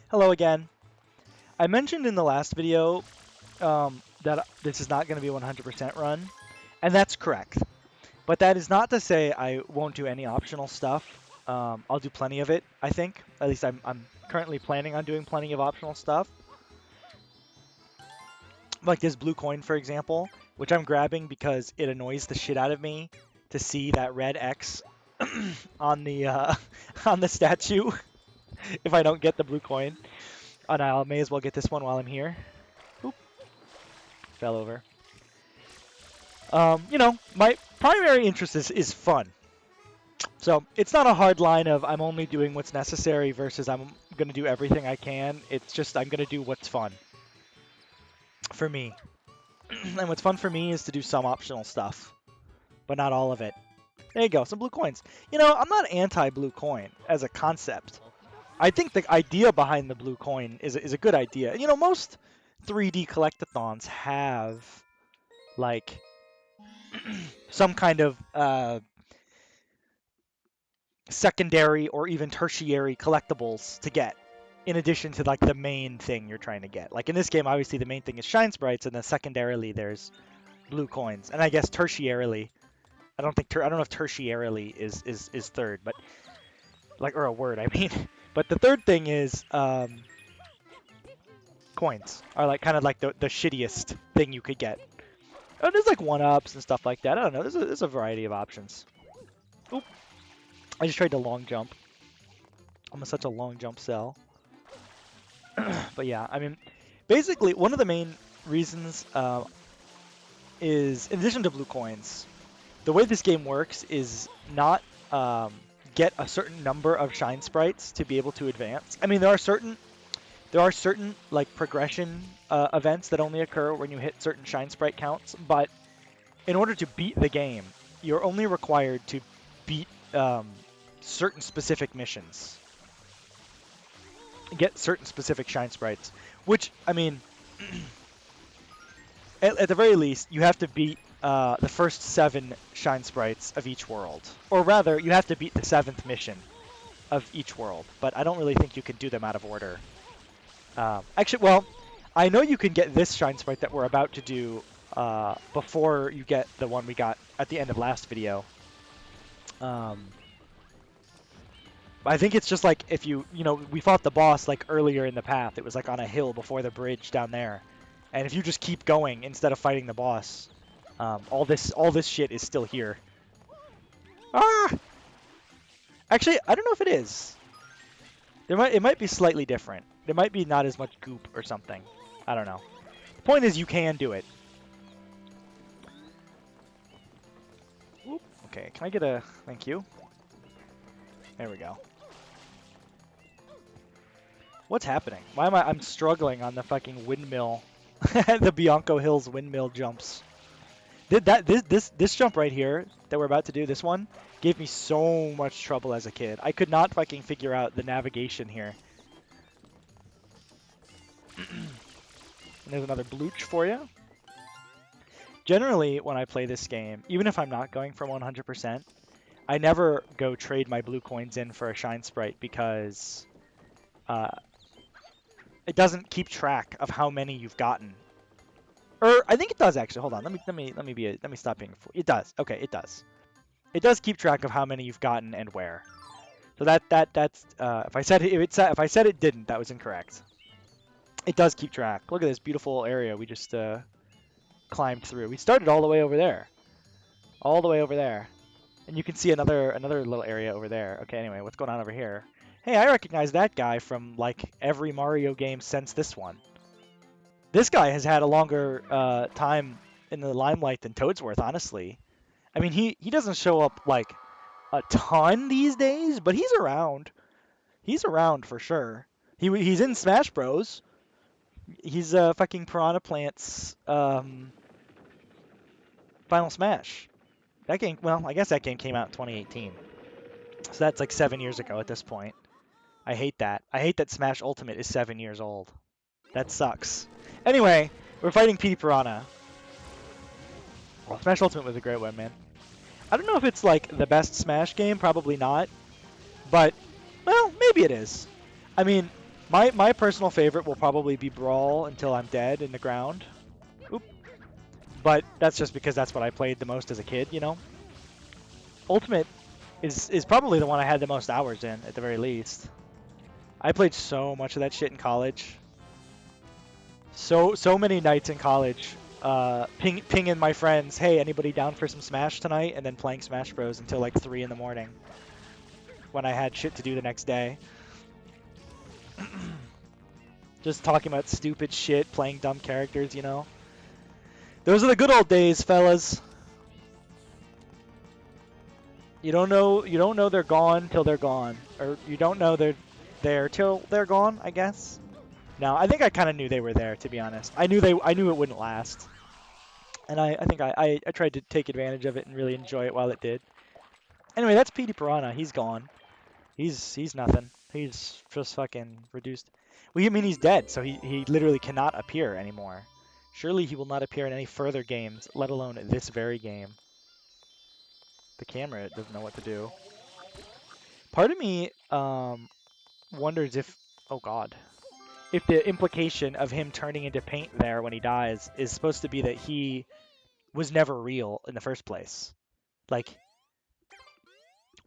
Hello again. I mentioned in the last video that this is not going to be a 100% run, and that's correct. But that is not to say I won't do any optional stuff. I'll do plenty of it, I think. At least I'm currently planning on doing plenty of optional stuff. Like this blue coin, for example, which I'm grabbing because it annoys the shit out of me to see that red X on the on the statue if I don't get the blue coin. And I may as well get this one while I'm here. Oop. Fell over. My primary interest is fun. So it's not a hard line of I'm only doing what's necessary versus I'm going to do everything I can. It's just I'm going to do what's fun for me. And what's fun for me is to do some optional stuff, but not all of it. There you go, some blue coins. I'm not anti-blue coin as a concept. I think the idea behind the blue coin is a good idea. Most 3D collectathons have like some kind of secondary or even tertiary collectibles to get in addition to like the main thing you're trying to get. Like in this game, obviously the main thing is shine sprites, and then secondarily there's blue coins, and I guess tertiarily. I don't know if tertiarily is third, but or a word. I mean, but the third thing is coins are like kind of like the shittiest thing you could get. Oh, there's like one-ups and stuff like that. I don't know. There's a variety of options. Oop. I just tried to long jump. I'm such a long jump cell. But yeah, I mean, basically one of the main reasons is, in addition to blue coins, the way this game works is not get a certain number of shine sprites to be able to advance. I mean, there are certain like progression events that only occur when you hit certain shine sprite counts, but in order to beat the game, you're only required to beat certain specific missions, get certain specific shine sprites, which, I mean, at the very least, you have to beat the first 7 shine sprites of each world. Or rather, you have to beat the 7th mission of each world, but I don't really think you can do them out of order. Actually, well, I know you can get this shine sprite that we're about to do before you get the one we got at the end of last video. I think it's just like if we fought the boss like earlier in the path. It was like on a hill before the bridge down there. And if you just keep going instead of fighting the boss, all this shit is still here. Ah! Actually, I don't know if it is. It might be slightly different. There might be not as much goop or something. I don't know. The point is you can do it. Oop. Okay, can I get a thank you? There we go. What's happening? Why am I'm struggling on the fucking windmill, the Bianco Hills windmill jumps. This jump right here that we're about to do, this one, gave me so much trouble as a kid. I could not fucking figure out the navigation here. And there's another blooch for you. Generally, when I play this game, even if I'm not going for 100%, I never go trade my blue coins in for a shine sprite because it doesn't keep track of how many you've gotten. Or I think it does actually. Hold on. Let me stop being a fool. It does. Okay, it does. It does keep track of how many you've gotten and where. So that's if I said it didn't, that was incorrect. It does keep track. Look at this beautiful area we just climbed through. We started all the way over there. All the way over there. And you can see another little area over there. Okay, anyway, what's going on over here? Hey, I recognize that guy from like every Mario game since this one. This guy has had a longer time in the limelight than Toadsworth, honestly. I mean, he doesn't show up like a ton these days, but he's around. He's around for sure. He's in Smash Bros. He's fucking Piranha Plant's Final Smash. That game, well, I guess that game came out in 2018. So that's like 7 years ago at this point. I hate that. I hate that Smash Ultimate is 7 years old. That sucks. Anyway, we're fighting Petey Piranha. Well, Smash Ultimate was a great one, man. I don't know if it's like the best Smash game, probably not. But, well, maybe it is. I mean, My personal favorite will probably be Brawl until I'm dead in the ground. Oop. But that's just because that's what I played the most as a kid, you know? Ultimate is probably the one I had the most hours in, at the very least. I played so much of that shit in college. So many nights in college, pinging my friends, hey, anybody down for some Smash tonight? And then playing Smash Bros. Until like 3 in the morning when I had shit to do the next day. Just talking about stupid shit, playing dumb characters, you know? Those are the good old days, fellas. You don't know they're gone till they're gone. Or you don't know they're there till they're gone, I guess. No, I think I kind of knew they were there, to be honest. I knew it wouldn't last. And I think I tried to take advantage of it and really enjoy it while it did. Anyway, that's Petey Piranha. He's gone. He's nothing. He's just fucking reduced. Well, you mean he's dead, so he literally cannot appear anymore. Surely he will not appear in any further games, let alone this very game. The camera doesn't know what to do. Part of me wonders if, oh god, if the implication of him turning into paint there when he dies is supposed to be that he was never real in the first place. Like,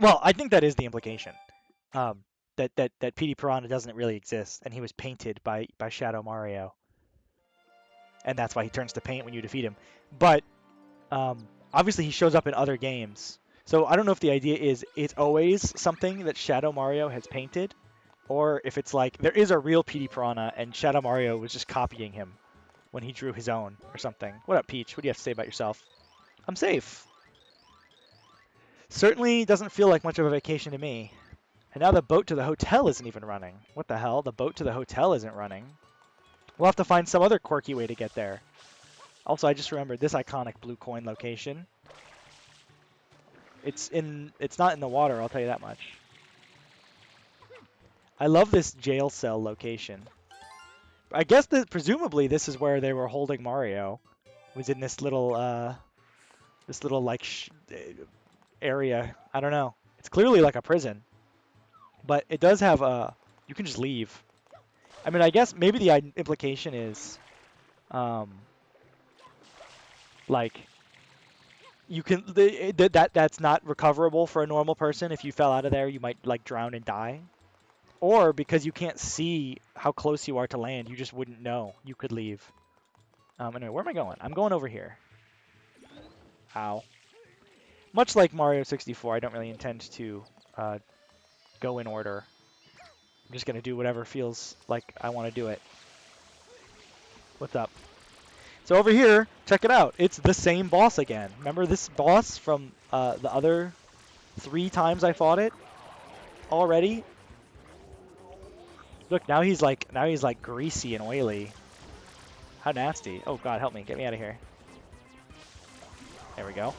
well, I think that is the implication. That Petey Piranha doesn't really exist, and he was painted by Shadow Mario, and that's why he turns to paint when you defeat him. But obviously, he shows up in other games, so I don't know if the idea is it's always something that Shadow Mario has painted, or if it's like there is a real Petey Piranha, and Shadow Mario was just copying him when he drew his own or something. What up, Peach? What do you have to say about yourself? I'm safe. Certainly doesn't feel like much of a vacation to me. And now the boat to the hotel isn't even running. What the hell? The boat to the hotel isn't running. We'll have to find some other quirky way to get there. Also, I just remembered this iconic blue coin location. It's not in the water, I'll tell you that much. I love this jail cell location. I guess that presumably this is where they were holding Mario. Was in this little like area. I don't know. It's clearly like a prison. But it does have a... You can just leave. I mean, I guess maybe the implication is... like... You can... That's not recoverable for a normal person. If you fell out of there, you might, like, drown and die. Or because you can't see how close you are to land, you just wouldn't know. You could leave. Anyway, where am I going? I'm going over here. Ow. Much like Mario 64, I don't really intend to... go in order. I'm just gonna do whatever feels like I want to do it. What's up? So over here, check it out. It's the same boss again. Remember this boss from the other 3 times I fought it already? Look, now he's like greasy and oily. How nasty. Oh god, help me. Get me out of here. There we go.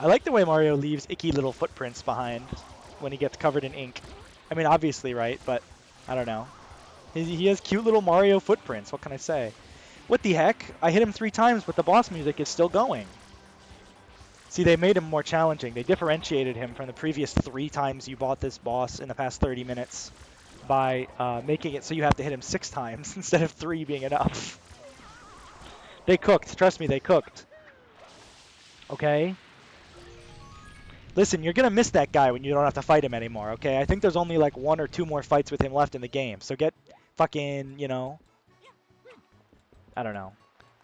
I like the way Mario leaves icky little footprints behind when he gets covered in ink. I mean, obviously, right? But I don't know. He has cute little Mario footprints. What can I say? What the heck? I hit him 3 times, but the boss music is still going. See, they made him more challenging. They differentiated him from the previous 3 times you bought this boss in the past 30 minutes by making it so you have to hit him 6 times instead of 3 being enough. They cooked. Trust me, they cooked. Okay? Listen, you're going to miss that guy when you don't have to fight him anymore, okay? I think there's only like 1 or 2 more fights with him left in the game. So get fucking, you know... I don't know.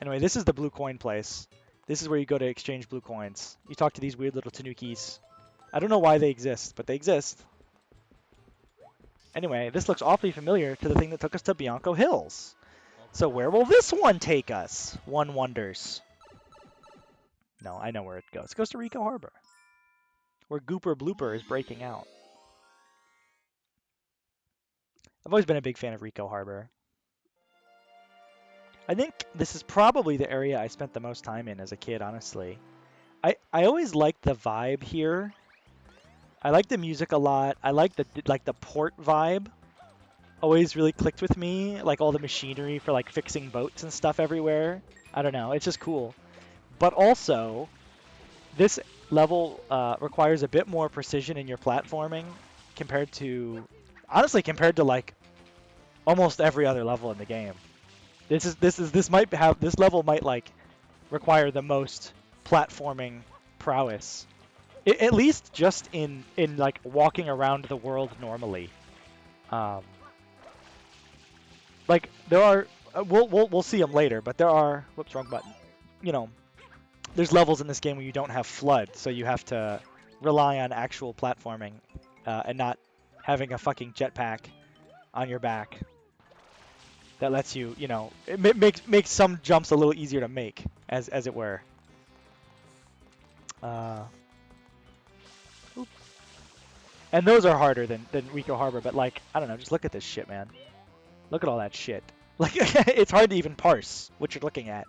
Anyway, this is the blue coin place. This is where you go to exchange blue coins. You talk to these weird little tanukis. I don't know why they exist, but they exist. Anyway, this looks awfully familiar to the thing that took us to Bianco Hills. So where will this one take us? One wonders. No, I know where it goes. It goes to Ricco Harbor, where Gooper Blooper is breaking out. I've always been a big fan of Ricco Harbor. I think this is probably the area I spent the most time in as a kid, honestly. I always liked the vibe here. I like the music a lot. I like the port vibe. Always really clicked with me, like all the machinery for like fixing boats and stuff everywhere. I don't know, it's just cool. But also, this level requires a bit more precision in your platforming compared to, honestly, compared to like almost every other level in the game. This level might like require the most platforming prowess. At least just in like walking around the world normally. Um, like there are we'll see them later, but there are whoops, wrong button. You know, there's levels in this game where you don't have flood, so you have to rely on actual platforming and not having a fucking jetpack on your back that lets you, you know, it makes some jumps a little easier to make, as it were. Uh, and those are harder than Ricco Harbor, but like, I don't know, just look at this shit, man. Look at all that shit. Like, it's hard to even parse what you're looking at.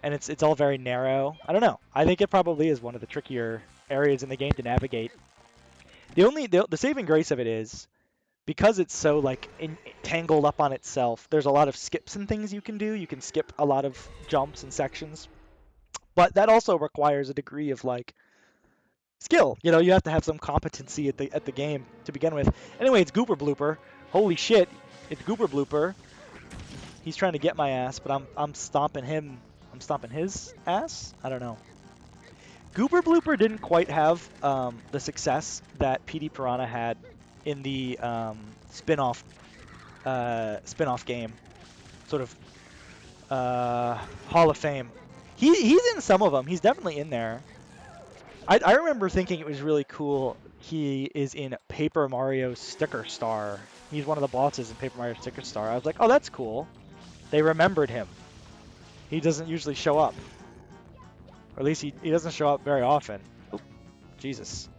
And it's all very narrow. I don't know. I think it probably is one of the trickier areas in the game to navigate. The saving grace of it is, because it's so like tangled up on itself, there's a lot of skips and things you can do. You can skip a lot of jumps and sections. But that also requires a degree of like skill. You know, you have to have some competency at the game to begin with. Anyway, it's Gooper Blooper. Holy shit, it's Gooper Blooper. He's trying to get my ass, but I'm stomping him. I'm stomping his ass. I don't know. Gooper Blooper didn't quite have the success that PD Piranha had in the spin-off game, sort of Hall of Fame. He's in some of them. He's definitely in there. I remember thinking it was really cool. He is in Paper Mario Sticker Star. He's one of the bosses in Paper Mario Sticker Star. I was like, oh, that's cool. They remembered him. He doesn't usually show up. Or at least he doesn't show up very often. Oop, Jesus.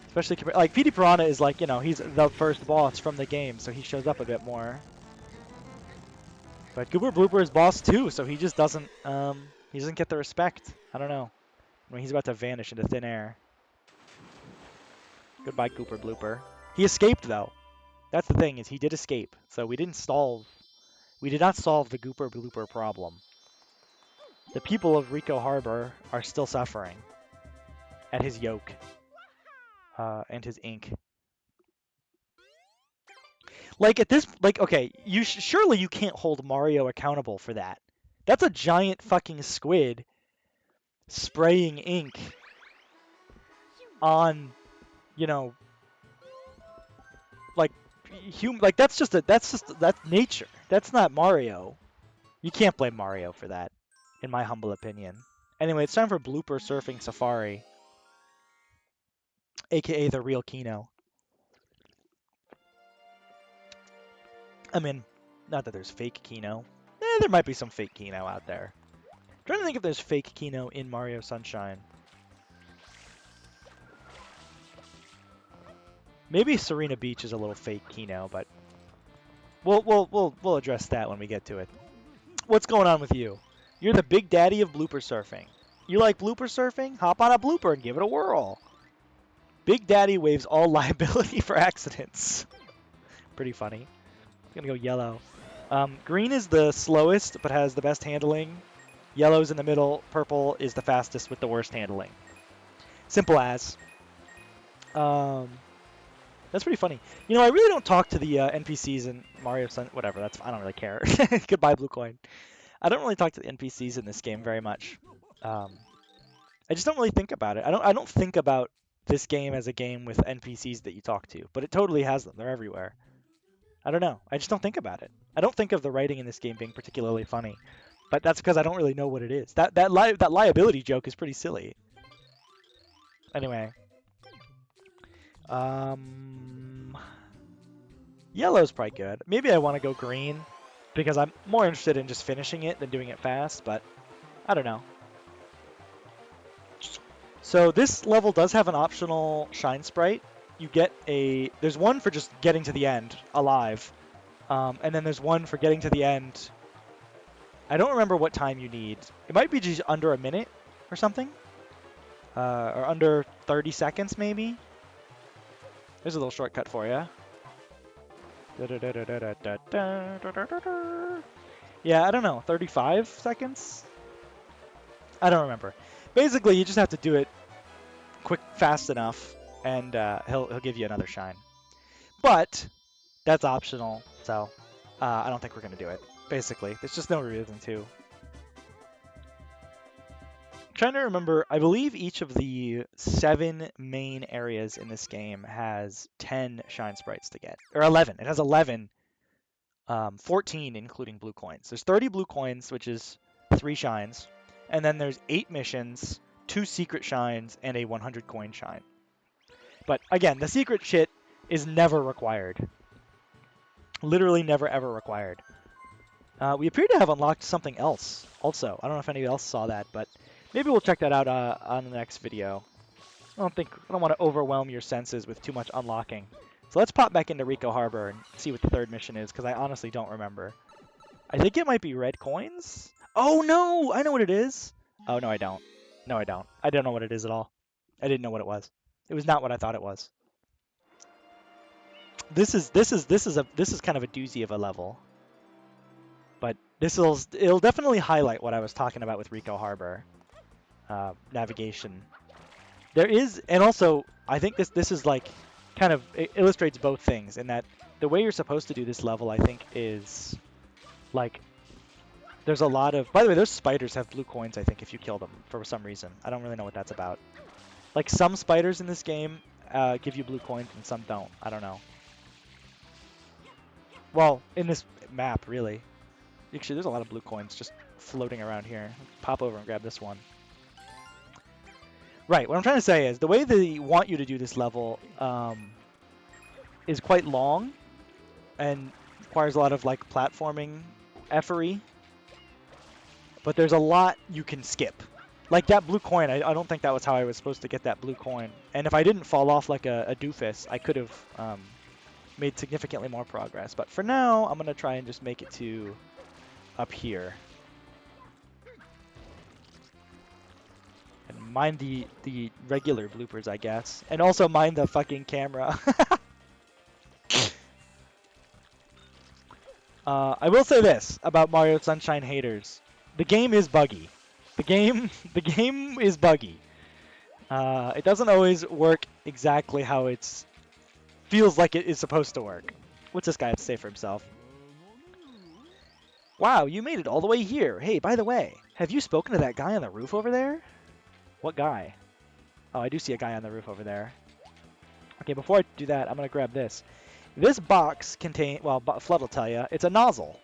Especially, like, PD Piranha is like, you know, he's the first boss from the game, so he shows up a bit more. But Gooper Blooper is boss too, so he just doesn't, he doesn't get the respect. I don't know. I mean, he's about to vanish into thin air. Goodbye, Gooper Blooper. He escaped, though. That's the thing, is he did escape. So we did not solve the Gooper Blooper problem. The people of Ricco Harbor are still suffering at his yoke and his ink. Like at this, like, okay, surely you can't hold Mario accountable for that. That's a giant fucking squid spraying ink on, you know, like that's nature. That's not Mario. You can't blame Mario for that, in my humble opinion. Anyway, it's time for Blooper Surfing Safari, aka the real Kino. I mean, not that there's fake Kino. There might be some fake Kino out there. I'm trying to think if there's fake Kino in Mario Sunshine. Maybe Serena Beach is a little fake Kino, but we'll address that when we get to it. What's going on with you? You're the big daddy of blooper surfing. You like blooper surfing? Hop on a blooper and give it a whirl. Big Daddy waives all liability for accidents. Pretty funny. I'm gonna go yellow. Green is the slowest but has the best handling. Yellow's in the middle. Purple is the fastest with the worst handling. Simple as. That's pretty funny. You know, I really don't talk to the NPCs in Mario Sun. Whatever. I don't really care. Goodbye, Blue Coin. I don't really talk to the NPCs in this game very much. I just don't really think about it. I don't think about this game as a game with NPCs that you talk to, but it totally has them. They're everywhere. I don't know. I just don't think about it. I don't think of the writing in this game being particularly funny, but that's because I don't really know what it is. That liability joke is pretty silly. Anyway, yellow's probably good. Maybe I want to go green because I'm more interested in just finishing it than doing it fast, but I don't know. So this level does have an optional shine sprite. You get there's one for just getting to the end alive, and then there's one for getting to the end. I don't remember what time you need. It might be just under a minute or something, or under 30 seconds maybe. There's a little shortcut for you. Yeah, I don't know, 35 seconds? I don't remember. Basically, you just have to do it fast enough and he'll give you another shine. But that's optional, so I don't think we're gonna do it. Basically, there's just no reason to. Trying to remember, I believe each of the 7 main areas in this game has 10 shine sprites to get, or 11. It has 11, 14 including blue coins. There's 30 blue coins, which is 3 shines, and then there's 8 missions, 2 secret shines, and a 100 coin shine. But again, the secret shit is never required. Literally never ever required. We appear to have unlocked something else also. I don't know if anybody else saw that, but maybe we'll check that out on the next video. I don't want to overwhelm your senses with too much unlocking. So let's pop back into Ricco Harbor and see what the third mission is, because I honestly don't remember. I think it might be red coins? Oh no! I know what it is! Oh no, I don't. No, I don't. I don't know what it is at all. I didn't know what it was. It was not what I thought it was. This is kind of a doozy of a level. But it'll definitely highlight what I was talking about with Ricco Harbor navigation. There is, and also I think this is like kind of it illustrates both things in that the way you're supposed to do this level, I think, is like there's a lot of. By the way, those spiders have blue coins. I think if you kill them for some reason, I don't really know what that's about. Like some spiders in this game give you blue coins and some don't. I don't know. Well, in this map, really. Actually, there's a lot of blue coins just floating around here. Pop over and grab this one. Right, what I'm trying to say is the way they want you to do this level is quite long and requires a lot of like platforming effery. But there's a lot you can skip. Like that blue coin, I don't think that was how I was supposed to get that blue coin. And if I didn't fall off like a doofus, I could have made significantly more progress. But for now, I'm going to try and just make it to up here. And mind the regular bloopers, I guess. And also mind the fucking camera. I will say this about Mario Sunshine haters. The game is buggy. The game is buggy. It doesn't always work exactly how it's feels like it is supposed to work. What's this guy have to say for himself? Wow, you made it all the way here. Hey, by the way, have you spoken to that guy on the roof over there? What guy? Oh, I do see a guy on the roof over there. Okay, before I do that, I'm going to grab this. This box contains, well, Flood will tell you, it's a nozzle.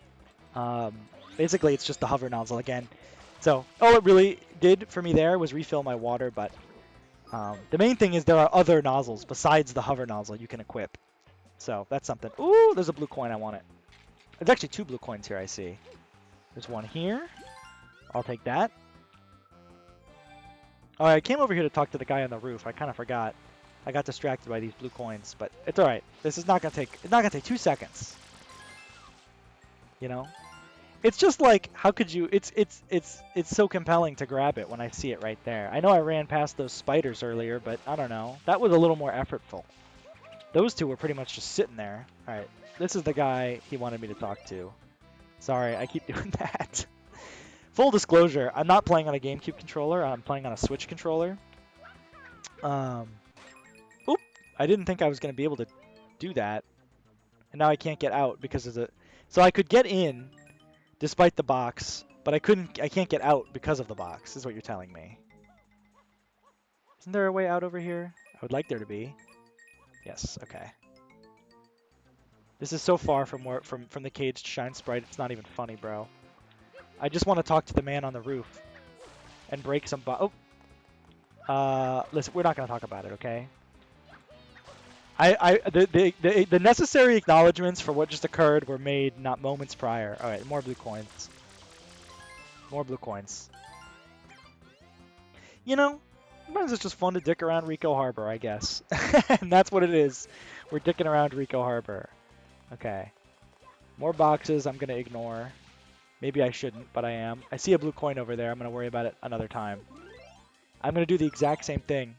Basically, it's just the hover nozzle again. So, all it really did for me there was refill my water, but the main thing is there are other nozzles besides the hover nozzle you can equip. So, that's something. Ooh, there's a blue coin. I want it. There's actually 2 blue coins here, I see. There's one here. I'll take that. Oh, I came over here to talk to the guy on the roof. I kind of forgot. I got distracted by these blue coins, but it's all right. This is not gonna take. It's not gonna take 2 seconds. You know, it's just like how could you? It's so compelling to grab it when I see it right there. I know I ran past those spiders earlier, but I don't know. That was a little more effortful. Those 2 were pretty much just sitting there. All right, this is the guy he wanted me to talk to. Sorry, I keep doing that. Full disclosure, I'm not playing on a GameCube controller. I'm playing on a Switch controller. Oop! I didn't think I was going to be able to do that. And now I can't get out because of the... So I could get in despite the box, but I can't get out because of the box, is what you're telling me. Isn't there a way out over here? I would like there to be. Yes, okay. This is so far from the caged shine sprite, it's not even funny, bro. I just want to talk to the man on the roof and break some listen, we're not going to talk about it, okay? The necessary acknowledgments for what just occurred were made not moments prior. All right, more blue coins. More blue coins. You know, sometimes it's just fun to dick around Ricco Harbor, I guess. And that's what it is. We're dicking around Ricco Harbor. Okay. More boxes I'm going to ignore. Maybe I shouldn't, but I am. I see a blue coin over there. I'm going to worry about it another time. I'm going to do the exact same thing.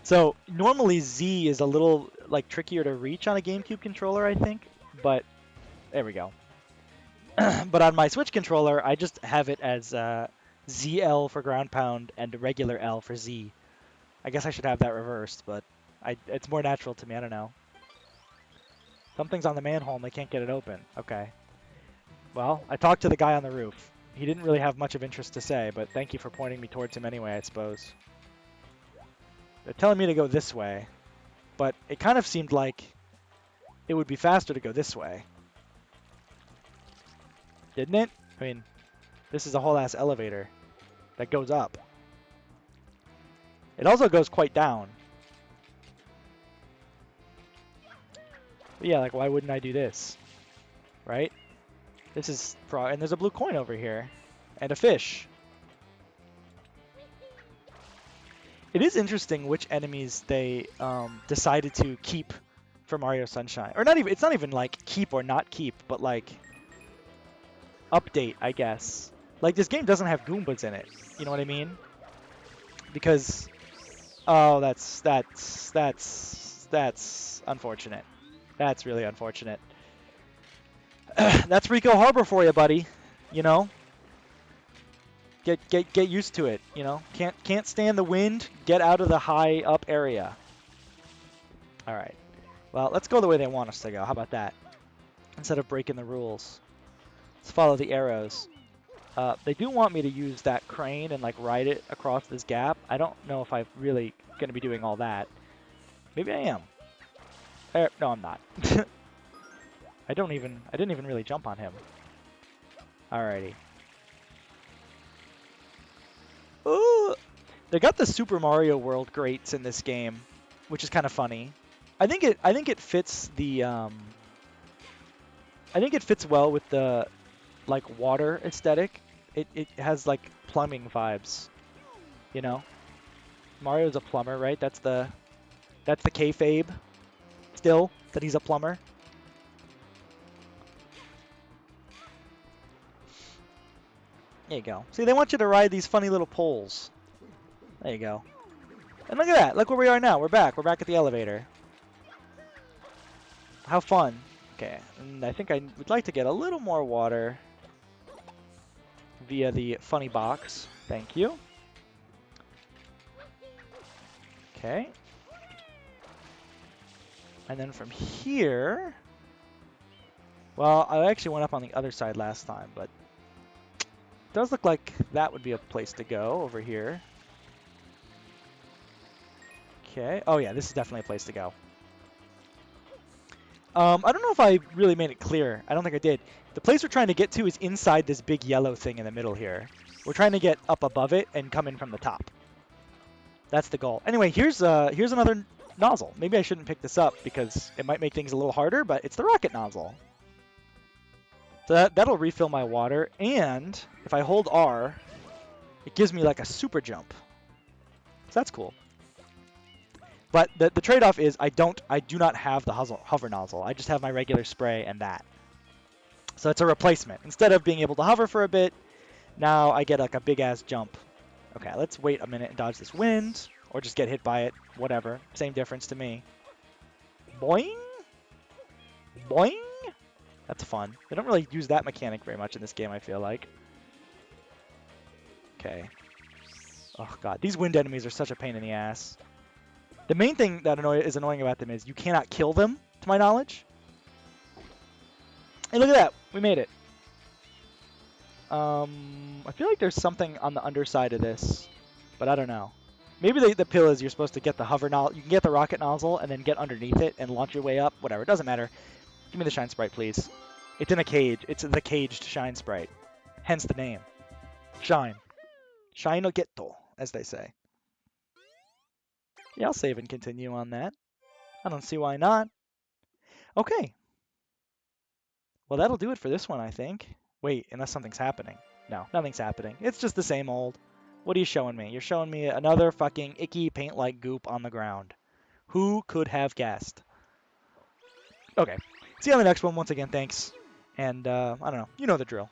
So, normally Z is a little like trickier to reach on a GameCube controller, I think. But, there we go. But on my Switch controller, I just have it as ZL for ground pound and regular L for Z. I guess I should have that reversed, but it's more natural to me. I don't know. Something's on the manhole and they can't get it open. Okay. Well, I talked to the guy on the roof. He didn't really have much of interest to say, but thank you for pointing me towards him anyway, I suppose. They're telling me to go this way, but it kind of seemed like it would be faster to go this way. Didn't it? I mean, this is a whole ass elevator that goes up. It also goes quite down. But yeah, like why wouldn't I do this? Right? This is and there's a blue coin over here and a fish. It is interesting which enemies they decided to keep for Mario Sunshine. Or not even, it's not even like keep or not keep, but like update, I guess. Like this game doesn't have Goombas in it. You know what I mean? Because oh, that's unfortunate. That's really unfortunate. That's Ricco Harbor for you, buddy. You know? Get used to it, you know? Can't stand the wind. Get out of the high up area. All right. Well, let's go the way they want us to go. How about that? Instead of breaking the rules. Let's follow the arrows. They do want me to use that crane and like ride it across this gap. I don't know if I'm really going to be doing all that. Maybe I am. No, I'm not. I didn't even really jump on him. Alrighty. Ooh, they got the Super Mario World grates in this game, which is kind of funny. I think it fits the I think it fits well with the like water aesthetic. It has like plumbing vibes, you know. Mario's a plumber, right? That's the kayfabe still that he's a plumber. There you go. See, they want you to ride these funny little poles. There you go. And look at that. Look where we are now. We're back. We're back at the elevator. How fun. Okay. And I think I would like to get a little more water via the funny box. Thank you. Okay. And then from here... Well, I actually went up on the other side last time, but... It does look like that would be a place to go over here. Okay. Oh yeah, this is definitely a place to go. I don't know if I really made it clear. I don't think I did. The place we're trying to get to is inside this big yellow thing in the middle here. We're trying to get up above it and come in from the top. That's the goal. Anyway, here's another nozzle. Maybe I shouldn't pick this up because it might make things a little harder, but it's the rocket nozzle. So that'll refill my water, and if I hold R, it gives me like a super jump. So that's cool. But the trade-off is I do not have the hover nozzle. I just have my regular spray and that. So it's a replacement. Instead of being able to hover for a bit, now I get like a big-ass jump. Okay, let's wait a minute and dodge this wind, or just get hit by it. Whatever. Same difference to me. Boing! Boing! That's fun. They don't really use that mechanic very much in this game, I feel like. Okay. Oh god, these wind enemies are such a pain in the ass. The main thing that is annoying about them is you cannot kill them, to my knowledge. Hey, look at that! We made it. I feel like there's something on the underside of this, but I don't know. Maybe the pill is you're supposed to get the hover nozzle. You can get the rocket nozzle and then get underneath it and launch your way up. Whatever, it doesn't matter. Give me the Shine Sprite, please. It's in a cage. It's the caged Shine Sprite. Hence the name. Shine. Shine o getto, as they say. Yeah, I'll save and continue on that. I don't see why not. Okay. Well, that'll do it for this one, I think. Wait, unless something's happening. No, nothing's happening. It's just the same old. What are you showing me? You're showing me another fucking icky paint-like goop on the ground. Who could have guessed? Okay. See you on the next one. Once again, thanks. And, I don't know. You know the drill.